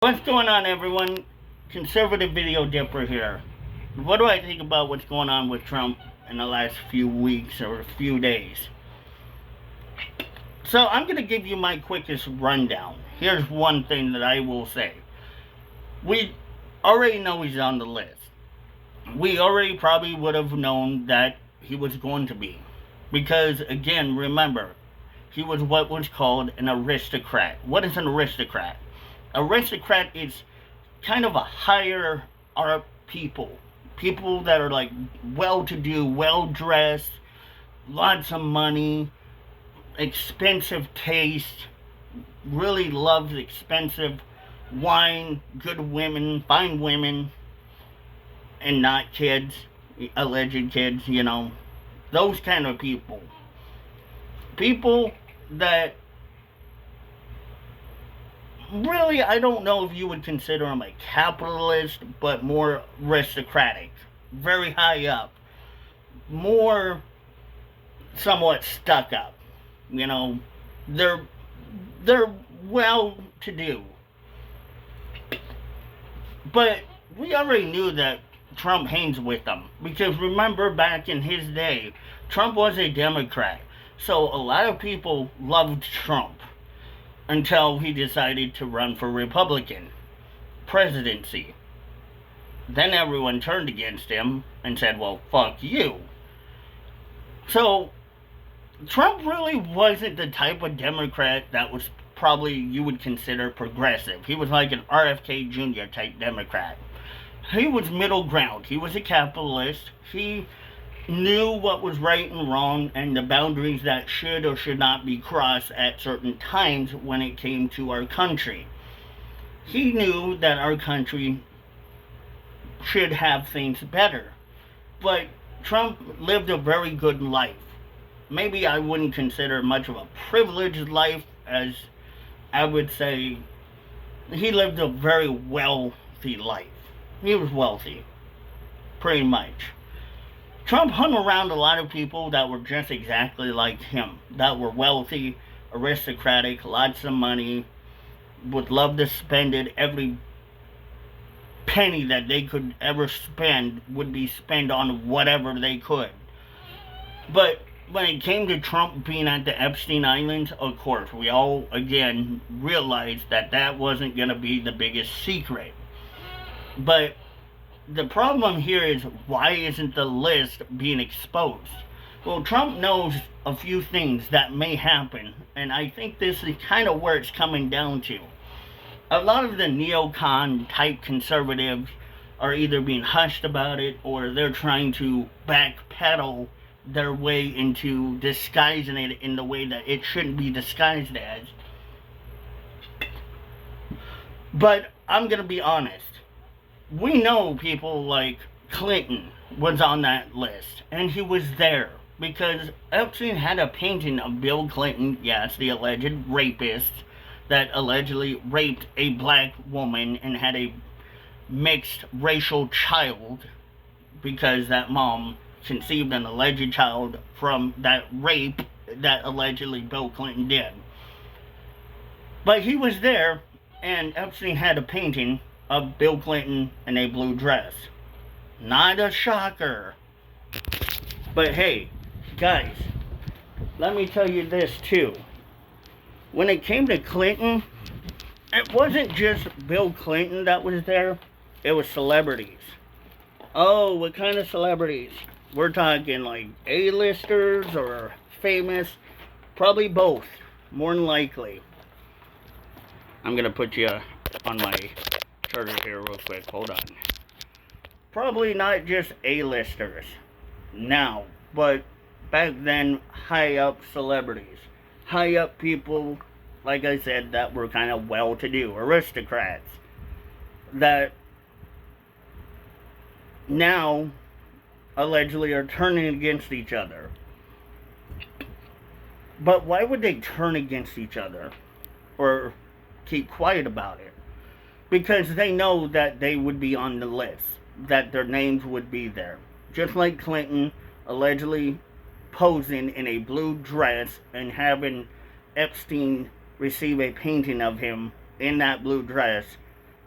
What's going on, everyone? Conservative Video Dipper here. What do I think about what's going on with Trump in the last few weeks or few days? So, I'm going to give you my quickest rundown. Here's one thing that I will say. We already know he's on the list. We already probably would have known that he was going to be. Because, again, remember, he was what was called an aristocrat. What is an aristocrat? Aristocrat is kind of a higher art people that are like well-to-do, well-dressed, lots of money, expensive taste, really loves expensive wine, good women, fine women, and not kids, alleged kids, those kind of people that really, I don't know if you would consider him a capitalist, but more aristocratic, very high up, more somewhat stuck up. You know, they're they're well to do, but we already knew that Trump hangs with them because remember back in his day, Trump was a Democrat, so a lot of people loved Trump until he decided to run for Republican presidency. Then everyone turned against him and said, well, fuck you. So, Trump really wasn't the type of Democrat that was probably you would consider progressive. He was like an RFK Jr. type Democrat. He was middle ground. He was a capitalist. He knew what was right and wrong and the boundaries that should or should not be crossed at certain times when it came to our country. He knew that our country should have things better. But Trump lived a very good life. Maybe I wouldn't consider much of a privileged life, as I would say he lived a very wealthy life. He was wealthy, pretty much. Trump hung around a lot of people that were just exactly like him, that were wealthy, aristocratic, lots of money, would love to spend it. Every penny that they could ever spend would be spent on whatever they could. But when it came to Trump being at the Epstein Islands, of course, we all, again, realized that that wasn't going to be the biggest secret. But the problem here is, why isn't the list being exposed? Well, Trump knows a few things that may happen, and I think this is kind of where it's coming down to. A lot of the neocon type conservatives are either being hushed about it or they're trying to backpedal their way into disguising it in the way that it shouldn't be disguised as. But I'm going to be honest. We know people like Clinton was on that list, and he was there because Epstein had a painting of Bill Clinton, yes, the alleged rapist that allegedly raped a black woman and had a mixed racial child because that mom conceived an alleged child from that rape that allegedly Bill Clinton did. But he was there, and Epstein had a painting of Bill Clinton in a blue dress. Not a shocker. But hey, guys, let me tell you this too. When it came to Clinton, it wasn't just Bill Clinton that was there, it was celebrities. Oh, what kind of celebrities? We're talking like A-listers or famous? Probably both, more than likely. I'm gonna put you on my charger here real quick. Hold on. Probably not just A-listers now, but back then, high up celebrities. High up people, like I said, that were kind of well-to-do, aristocrats. That now, allegedly, are turning against each other. But why would they turn against each other? Or keep quiet about it? Because they know that they would be on the list, that their names would be there. Just like Clinton allegedly posing in a blue dress and having Epstein receive a painting of him in that blue dress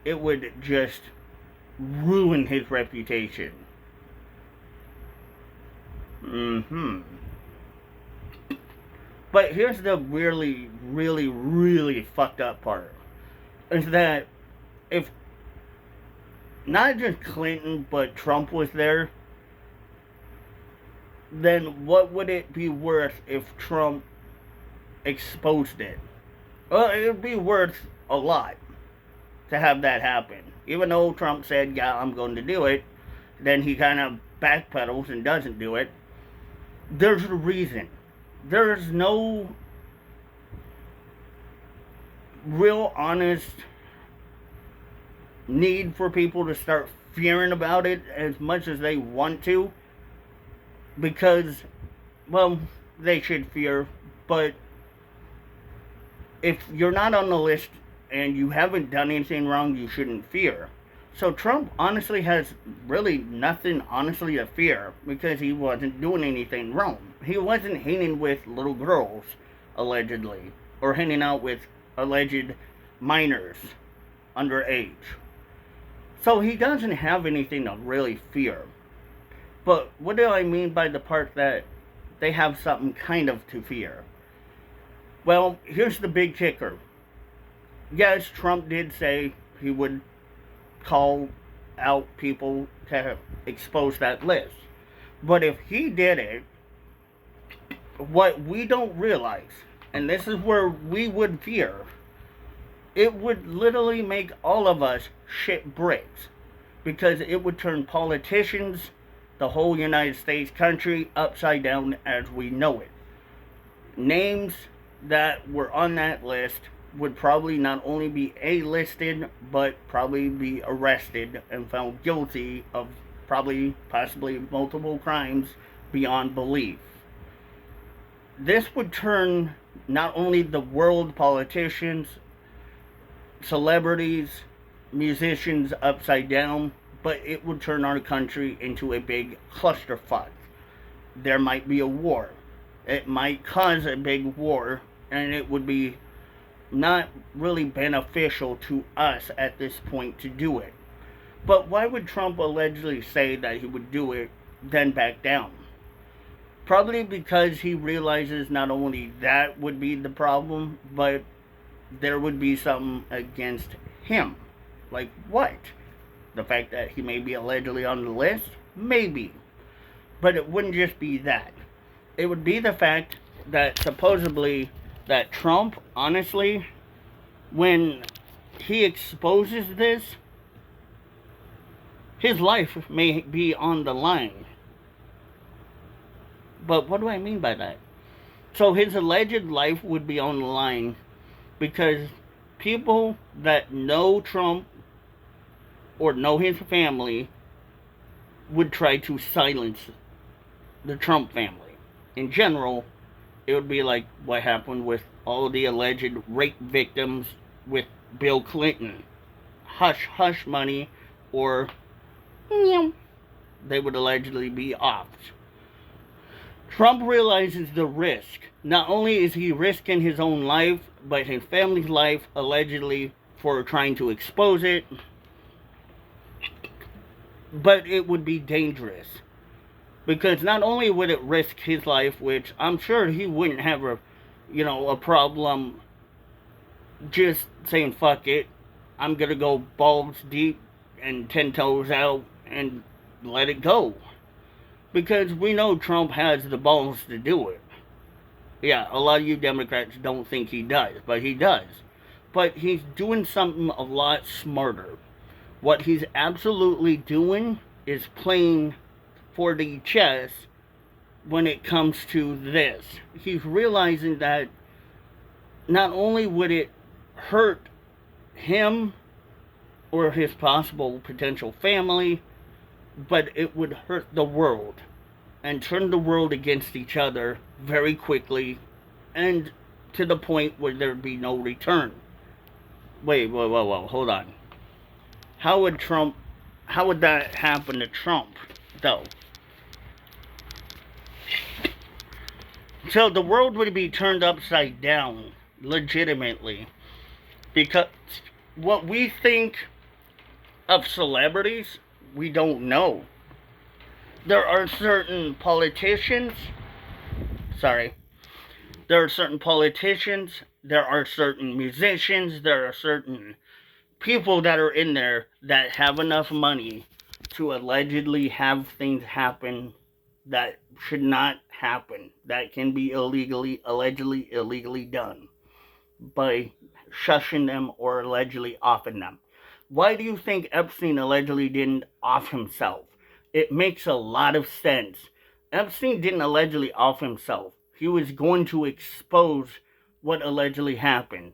it would just ruin his reputation. But here's the really, really, really fucked up part. Is that if not just Clinton, but Trump was there, then what would it be worth if Trump exposed it? Well, it would be worth a lot to have that happen. Even though Trump said, yeah, I'm going to do it, then he kind of backpedals and doesn't do it. There's a reason. There's no real honest need for people to start fearing about it as much as they want to, because, well, they should fear, but if you're not on the list and you haven't done anything wrong, you shouldn't fear. So Trump honestly has really nothing honestly to fear, because he wasn't doing anything wrong. He wasn't hanging with little girls, allegedly, or hanging out with alleged minors underage. So he doesn't have anything to really fear. But what do I mean by the part that they have something kind of to fear? Well, here's the big kicker. Yes, Trump did say he would call out people to expose that list. But if he did it, what we don't realize, and this is where we would fear, it would literally make all of us shit bricks. Because it would turn politicians, the whole United States country, upside down as we know it. Names that were on that list would probably not only be A-listed, but probably be arrested and found guilty of possibly multiple crimes beyond belief. This would turn not only the world politicians, celebrities, musicians upside down, but it would turn our country into a big clusterfuck. There might be a war. It might cause a big war, and it would be not really beneficial to us at this point to do it. But why would Trump allegedly say that he would do it, then back down? Probably because he realizes not only that would be the problem, but there would be something against him. Like what? The fact that he may be allegedly on the list? Maybe. But it wouldn't just be that. It would be the fact that supposedly that Trump, honestly, when he exposes this, his life may be on the line. But what do I mean by that? So his alleged life would be on the line because people that know Trump or know his family would try to silence the Trump family. In general, it would be like what happened with all the alleged rape victims with Bill Clinton. Hush, hush money, or they would allegedly be offed. Trump realizes the risk. Not only is he risking his own life, but his family's life, allegedly, for trying to expose it. But it would be dangerous. Because not only would it risk his life, which I'm sure he wouldn't have a problem just saying, fuck it, I'm gonna go balls deep and 10 toes out and let it go. Because we know Trump has the balls to do it. Yeah, a lot of you Democrats don't think he does, but he does. But he's doing something a lot smarter. What he's absolutely doing is playing 4D chess when it comes to this. He's realizing that not only would it hurt him or his possible potential family, but it would hurt the world and turn the world against each other very quickly and to the point where there'd be no return. Wait, hold on. How would that happen to Trump, though? So the world would be turned upside down, legitimately. Because what we think Of celebrities, we don't know. There are certain politicians, sorry, there are certain politicians, there are certain musicians, there are certain people that are in there that have enough money to allegedly have things happen that should not happen, that can be allegedly illegally done by shushing them or allegedly offing them. Why do you think Epstein allegedly didn't off himself? It makes a lot of sense. Epstein didn't allegedly off himself. He was going to expose what allegedly happened.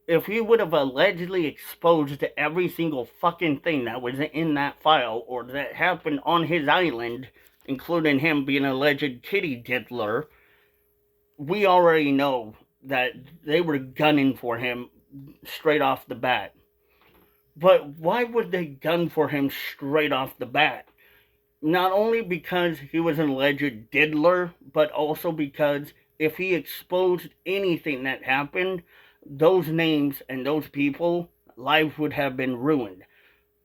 If he would have allegedly exposed every single fucking thing that was in that file or that happened on his island, including him being an alleged kitty diddler, we already know that they were gunning for him straight off the bat. But why would they gun for him straight off the bat? Not only because he was an alleged diddler, but also because if he exposed anything that happened, those names and those people, lives would have been ruined.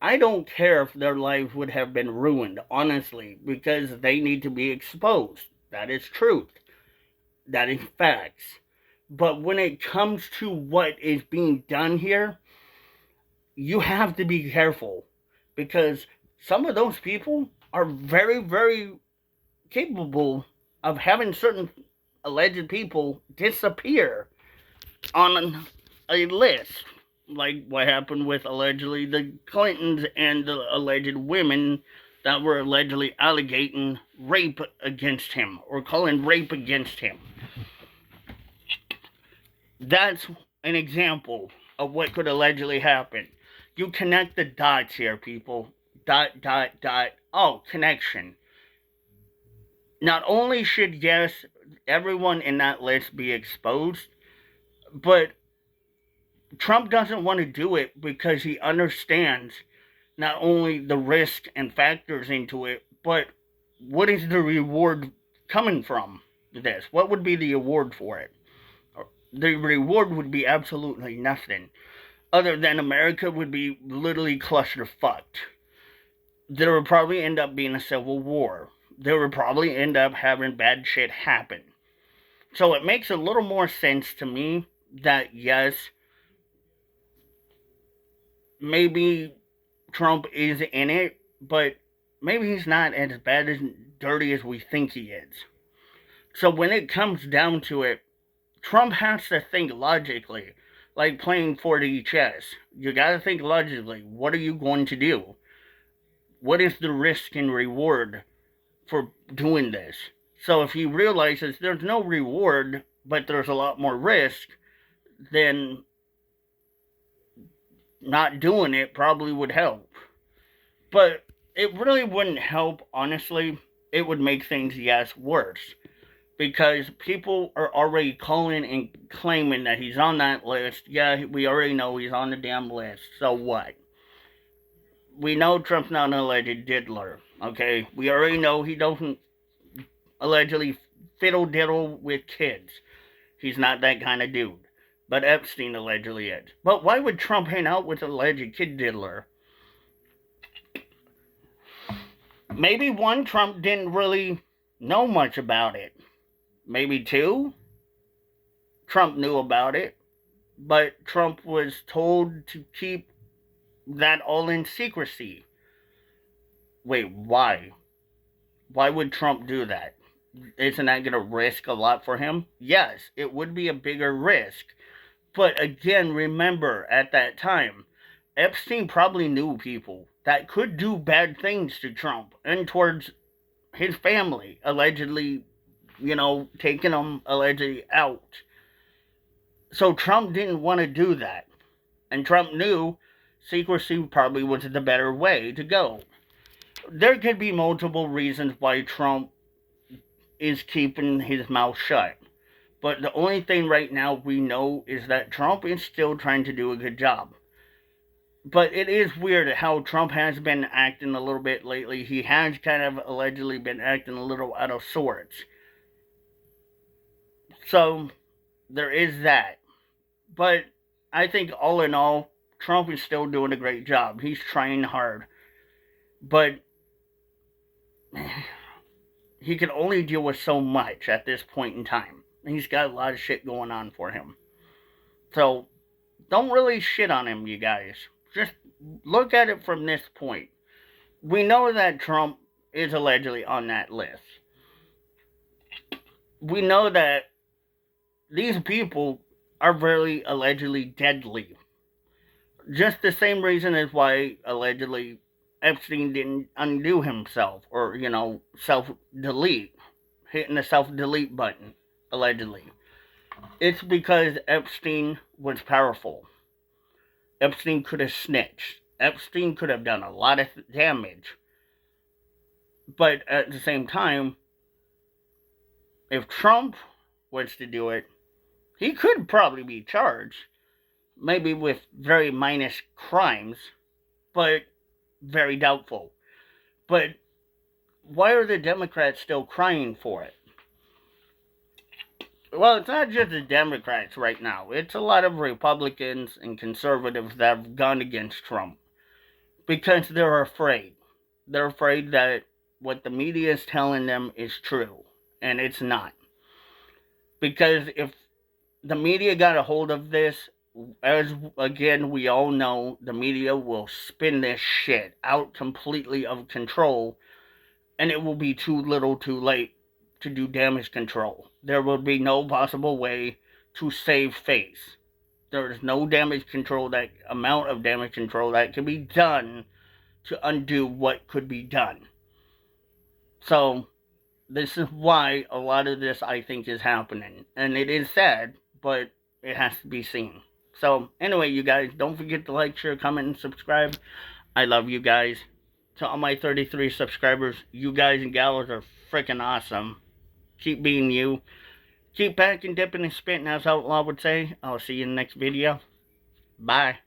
I don't care if their lives would have been ruined, honestly, because they need to be exposed. That is truth. That is facts. But when it comes to what is being done here, you have to be careful because some of those people are very, very capable of having certain alleged people disappear on a list, like what happened with allegedly the Clintons and the alleged women that were allegedly allegating rape against him or calling rape against him. That's an example of what could allegedly happen. You connect the dots here, people. Dot, dot, dot. Oh, connection. Not only should, yes, everyone in that list be exposed, but Trump doesn't want to do it because he understands not only the risk and factors into it, but what is the reward coming from this? What would be the award for it? The reward would be absolutely nothing, other than America would be literally cluster-fucked. There would probably end up being a civil war. There would probably end up having bad shit happen. So it makes a little more sense to me that yes, maybe Trump is in it, but maybe he's not as bad as dirty as we think he is. So when it comes down to it, Trump has to think logically, like playing 4D chess. You gotta think logically. What are you going to do? What is the risk and reward for doing this? So if he realizes there's no reward, but there's a lot more risk, then not doing it probably would help. But it really wouldn't help, honestly. It would make things, yes, worse. Because people are already calling and claiming that he's on that list. Yeah, we already know he's on the damn list. So what? We know Trump's not an alleged diddler. Okay? We already know he doesn't allegedly fiddle diddle with kids. He's not that kind of dude. But Epstein allegedly is. But why would Trump hang out with an alleged kid diddler? Maybe one, Trump didn't really know much about it. Maybe two, Trump knew about it, but Trump was told to keep that all in secrecy. Wait, why? Why would Trump do that? Isn't that going to risk a lot for him? Yes, it would be a bigger risk. But again, remember, at that time, Epstein probably knew people that could do bad things to Trump and towards his family, allegedly, taking him allegedly out. So Trump didn't want to do that. And Trump knew secrecy probably was the better way to go. There could be multiple reasons why Trump is keeping his mouth shut. But the only thing right now we know is that Trump is still trying to do a good job. But it is weird how Trump has been acting a little bit lately. He has kind of allegedly been acting a little out of sorts. So, there is that. But I think all in all, Trump is still doing a great job. He's trying hard. But he can only deal with so much at this point in time. He's got a lot of shit going on for him. So, don't really shit on him, you guys. Just look at it from this point. We know that Trump is allegedly on that list. We know that these people are very allegedly deadly. Just the same reason as why allegedly Epstein didn't undo himself or, self-delete, hitting the self-delete button, allegedly. It's because Epstein was powerful. Epstein could have snitched. Epstein could have done a lot of damage. But at the same time, if Trump was to do it, he could probably be charged. Maybe with very minus crimes, but very doubtful. But why are the Democrats still crying for it? Well, it's not just the Democrats right now. It's a lot of Republicans and conservatives that have gone against Trump. Because they're afraid. They're afraid that what the media is telling them is true. And it's not. Because if the media got a hold of this, as again we all know, the media will spin this shit out completely of control, and it will be too little too late to do damage control. There will be no possible way to save face. There is no damage control, that amount of damage control that can be done to undo what could be done. So this is why a lot of this, I think, is happening. And it is sad, but it has to be seen. So, anyway, you guys, don't forget to like, share, comment, and subscribe. I love you guys. To all my 33 subscribers, you guys and gals are freaking awesome. Keep being you. Keep packing, dipping, and spitting, as Outlaw would say. I'll see you in the next video. Bye.